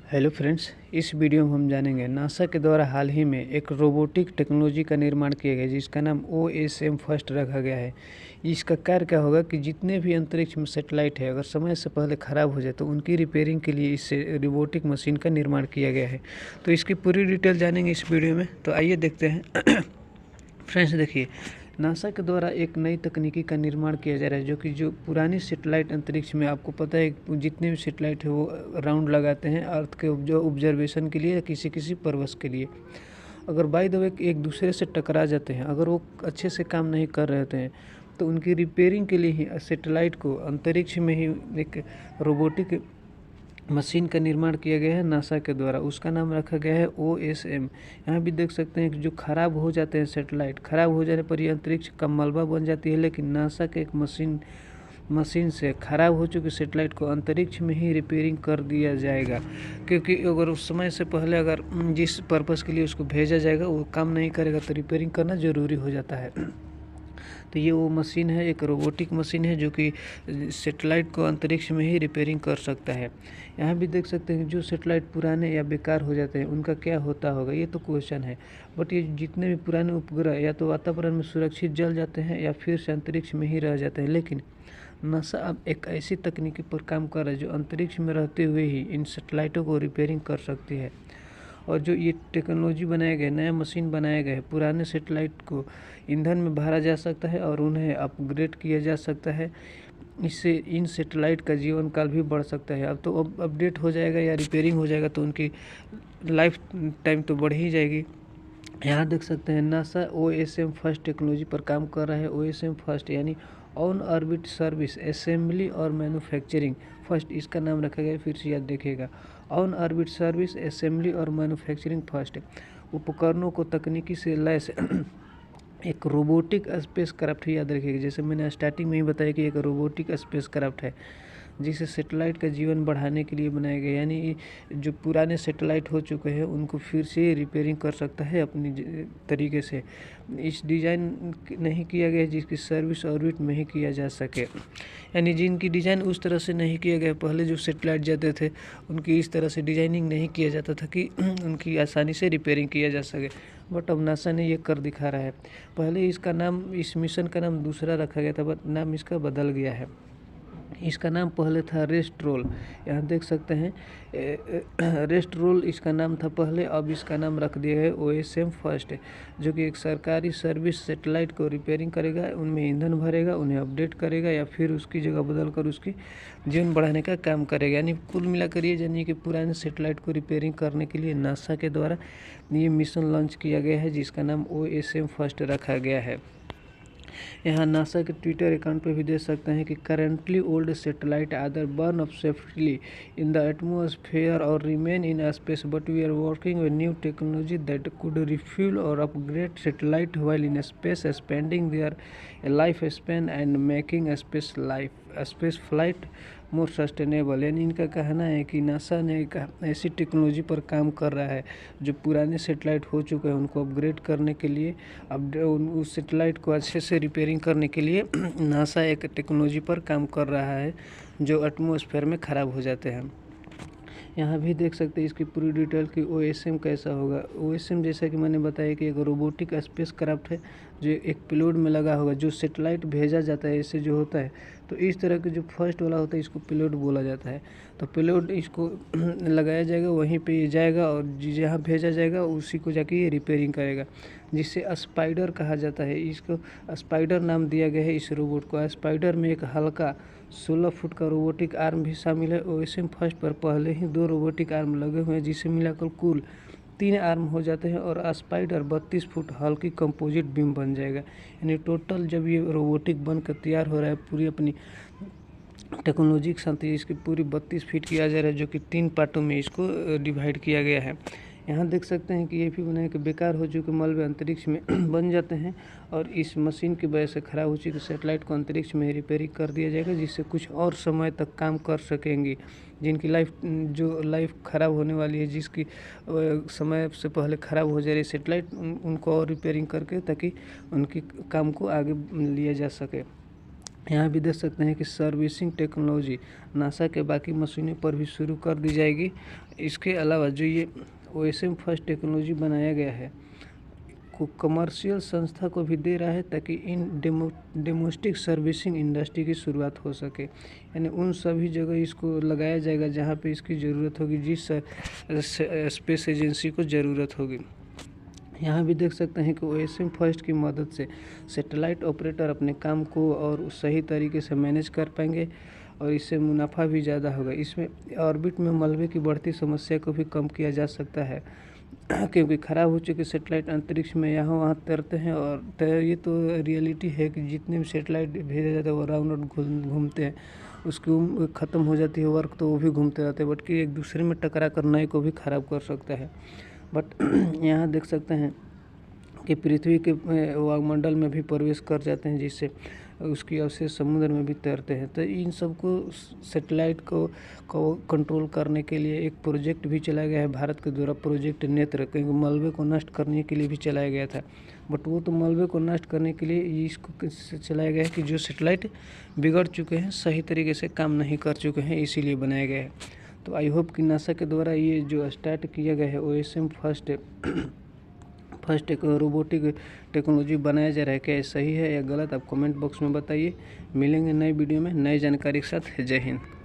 Hello friends, इस video में हम जानेंगे नासा के द्वारा हाल ही में एक रोबोटिक टेक्नोलॉजी का निर्माण किया गया जिसका नाम OSM फर्स्ट रखा गया है। इसका कार्य क्या होगा कि जितने भी अंतरिक्ष में सैटेलाइट है अगर समय से पहले ख़राब हो जाए तो उनकी रिपेयरिंग के लिए इस रोबोटिक मशीन का निर्माण किया गया है। तो इसकी पूरी डिटेल जानेंगे इस वीडियो में, तो आइए देखते हैं। फ्रेंड्स देखिए, नासा के द्वारा एक नई तकनीकी का निर्माण किया जा रहा है जो पुरानी सैटेलाइट अंतरिक्ष में, आपको पता है जितने भी सैटेलाइट है वो राउंड लगाते हैं अर्थ के जो ऑब्जर्वेशन के लिए या किसी किसी पर्पस के लिए। अगर बाय द वे एक दूसरे से टकरा जाते हैं, अगर वो अच्छे से काम नहीं कर रहे होते हैं, तो उनकी रिपेयरिंग के लिए ही सैटेलाइट को अंतरिक्ष में ही एक रोबोटिक मशीन का निर्माण किया गया है नासा के द्वारा। उसका नाम रखा गया है OSM। यहाँ भी देख सकते हैं कि जो ख़राब हो जाते हैं सैटेलाइट, ख़राब हो जाने पर ये अंतरिक्ष का मलबा बन जाती है, लेकिन नासा के एक मशीन से ख़राब हो चुकी सैटेलाइट को अंतरिक्ष में ही रिपेयरिंग कर दिया जाएगा। क्योंकि अगर उस समय से पहले अगर जिस पर्पज़ के लिए उसको भेजा जाएगा वो काम नहीं करेगा तो रिपेयरिंग करना ज़रूरी हो जाता है। तो ये वो मशीन है, एक रोबोटिक मशीन है जो कि सैटेलाइट को अंतरिक्ष में ही रिपेयरिंग कर सकता है। यहाँ भी देख सकते हैं जो सैटेलाइट पुराने या बेकार हो जाते हैं उनका क्या होता होगा, ये तो क्वेश्चन है। बट ये जितने भी पुराने उपग्रह या तो वातावरण में सुरक्षित जल जाते हैं या फिर से अंतरिक्ष में ही रह जाते हैं। लेकिन नासा अब एक ऐसी तकनीकी पर काम कर रहा है जो अंतरिक्ष में रहते हुए ही इन सैटेलाइटों को रिपेयरिंग कर सकती है। और जो ये टेक्नोलॉजी बनाया गया, नया मशीन बनाया गया है, पुराने सैटेलाइट को ईंधन में भरा जा सकता है और उन्हें अपग्रेड किया जा सकता है। इससे इन सैटेलाइट का जीवन काल भी बढ़ सकता है। अब तो अपडेट हो जाएगा या रिपेयरिंग हो जाएगा तो उनकी लाइफ टाइम तो बढ़ ही जाएगी। यहाँ देख सकते हैं नासा OSM फर्स्ट टेक्नोलॉजी पर काम कर रहा है। OSM फर्स्ट यानी ऑन ऑर्बिट सर्विस असेंबली और मैन्युफैक्चरिंग फर्स्ट, इसका नाम रखा गया है। फिर से याद देखिएगा, ऑन ऑर्बिट सर्विस असेंबली और मैन्युफैक्चरिंग फर्स्ट। उपकरणों को तकनीकी से लैस एक रोबोटिक स्पेस क्राफ्ट है, याद रखिएगा। जैसे मैंने स्टार्टिंग में ही बताया कि एक रोबोटिक स्पेस क्राफ्ट है जिसे सैटेलाइट का जीवन बढ़ाने के लिए बनाया गया, यानी जो पुराने सैटेलाइट हो चुके हैं उनको फिर से रिपेयरिंग कर सकता है अपनी तरीके से। इस डिज़ाइन नहीं किया गया जिसकी सर्विस ऑर्बिट में ही किया जा सके, यानी जिनकी डिज़ाइन उस तरह से नहीं किया गया, पहले जो सैटेलाइट जाते थे उनकी इस तरह से डिजाइनिंग नहीं किया जाता था कि उनकी आसानी से रिपेयरिंग किया जा सके। बट अब नासा ने ये कर दिखा रहा है। पहले इसका नाम, इस मिशन का नाम दूसरा रखा गया था, बट नाम इसका बदल गया है। इसका नाम पहले था रेस्ट्रोल। यहाँ देख सकते हैं रेस्ट्रोल इसका नाम था पहले, अब इसका नाम रख दिया है OSM फर्स्ट, जो कि एक सरकारी सर्विस सैटेलाइट को रिपेयरिंग करेगा, उनमें ईंधन भरेगा, उन्हें अपडेट करेगा या फिर उसकी जगह बदल कर उसकी जीवन बढ़ाने का काम करेगा। यानी कुल मिलाकर ये जानिए कि पुराने सैटेलाइट को रिपेयरिंग करने के लिए नासा के द्वारा ये मिशन लॉन्च किया गया है जिसका नाम OSM फर्स्ट रखा गया है। यहाँ नासा के ट्विटर अकाउंट पे भी देख सकते हैं कि currently old satellite either burn up safely in the atmosphere और remain in space, but we are working with new technology that could refuel और upgrade satellite while in space, expanding their life span and making space flight more sustainable. यानी इनका कहना है कि NASA ने एक ऐसी टेक्नोलॉजी पर काम कर रहा है जो पुराने सैटेलाइट हो चुके हैं उनको अपग्रेड करने के लिए, अब उस सैटेलाइट को अच्छे से रिपेयरिंग करने के लिए नासा एक टेक्नोलॉजी पर काम कर रहा है जो एटमॉस्फेयर में ख़राब हो जाते हैं। यहाँ भी देख सकते हैं इसकी पूरी डिटेल कि OSM कैसा होगा। OSM जैसा कि मैंने बताया कि एक रोबोटिक स्पेस क्राफ्ट है जो एक पेलोड में लगा होगा, जो सैटेलाइट भेजा जाता है इससे जो होता है, तो इस तरह के जो फर्स्ट वाला होता है इसको पेलोड बोला जाता है। तो पेलोड इसको लगाया जाएगा, वहीं पे ये जाएगा और जहाँ भेजा जाएगा उसी को जाके ये रिपेयरिंग करेगा, जिससे स्पाइडर कहा जाता है। इसको स्पाइडर नाम दिया गया है इस रोबोट को। स्पाइडर में एक हल्का 16 फुट का रोबोटिक आर्म भी शामिल है। OSM फर्स्ट पर पहले ही 2 रोबोटिक आर्म लगे हुए हैं जिसे मिलाकर कुल 3 आर्म हो जाते हैं और स्पाइडर 32 फुट हल्की कंपोजिट बीम बन जाएगा। यानी टोटल जब ये रोबोटिक बनकर तैयार हो रहा है पूरी अपनी टेक्नोलॉजी के साथ, इसकी पूरी 32 फीट किया जा रहा है, जो कि 3 पार्टों में इसको डिवाइड किया गया है। यहाँ देख सकते हैं कि ये भी बनाए कि बेकार हो चुके मलबे अंतरिक्ष में बन जाते हैं और इस मशीन की वजह से ख़राब हो चुकी सैटेलाइट को अंतरिक्ष में रिपेयरिंग कर दिया जाएगा, जिससे कुछ और समय तक काम कर सकेंगी। जिनकी लाइफ ख़राब होने वाली है, जिसकी समय से पहले ख़राब हो जा रही सैटेलाइट, उनको और रिपेयरिंग करके ताकि उनकी काम को आगे लिया जा सके। यहाँ भी देख सकते हैं कि सर्विसिंग टेक्नोलॉजी नासा के बाकी मशीनों पर भी शुरू कर दी जाएगी। इसके अलावा जो ये OSM फर्स्ट टेक्नोलॉजी बनाया गया है को कमर्शियल संस्था को भी दे रहा है, ताकि इन डोमेस्टिक सर्विसिंग इंडस्ट्री की शुरुआत हो सके। यानी उन सभी जगह इसको लगाया जाएगा जहाँ पे इसकी ज़रूरत होगी, जिस स्पेस एजेंसी को ज़रूरत होगी। यहाँ भी देख सकते हैं कि OSM फर्स्ट की मदद से सैटेलाइट ऑपरेटर अपने काम को और सही तरीके से मैनेज कर पाएंगे और इससे मुनाफा भी ज़्यादा होगा। इसमें ऑर्बिट में मलबे की बढ़ती समस्या को भी कम किया जा सकता है क्योंकि ख़राब हो चुके सैटेलाइट अंतरिक्ष में यहाँ वहाँ तैरते हैं। और ये तो रियलिटी है कि जितने भी सैटेलाइट भेजे जाते हैं वो राउंड घूमते हैं, उसकी उम्र ख़त्म हो जाती है वर्क, तो वो भी घूमते रहते हैं, बट कि एक दूसरे में टकरा कर नए को भी ख़राब कर सकता है। बट यहाँ देख सकते हैं कि पृथ्वी के वायुमंडल में भी प्रवेश कर जाते हैं, जिससे उसकी अवशेष समुद्र में भी तैरते हैं। तो इन सब को सैटेलाइट को कंट्रोल करने के लिए एक प्रोजेक्ट भी चलाया गया है भारत के द्वारा, प्रोजेक्ट नेत्र, क्योंकि मलबे को नष्ट करने के लिए भी चलाया गया था। बट वो तो मलबे को नष्ट करने के लिए इसको चलाया गया है कि जो सैटेलाइट बिगड़ चुके हैं, सही तरीके से काम नहीं कर चुके हैं, इसीलिए बनाया गया है। तो आई होप कि नासा के द्वारा ये जो स्टार्ट किया गया है OSM फर्स्ट एक रोबोटिक टेक्नोलॉजी बनाया जा रहा है, क्या ये सही है या गलत, आप कमेंट बॉक्स में बताइए। मिलेंगे नए वीडियो में नई जानकारी के साथ। जय हिंद।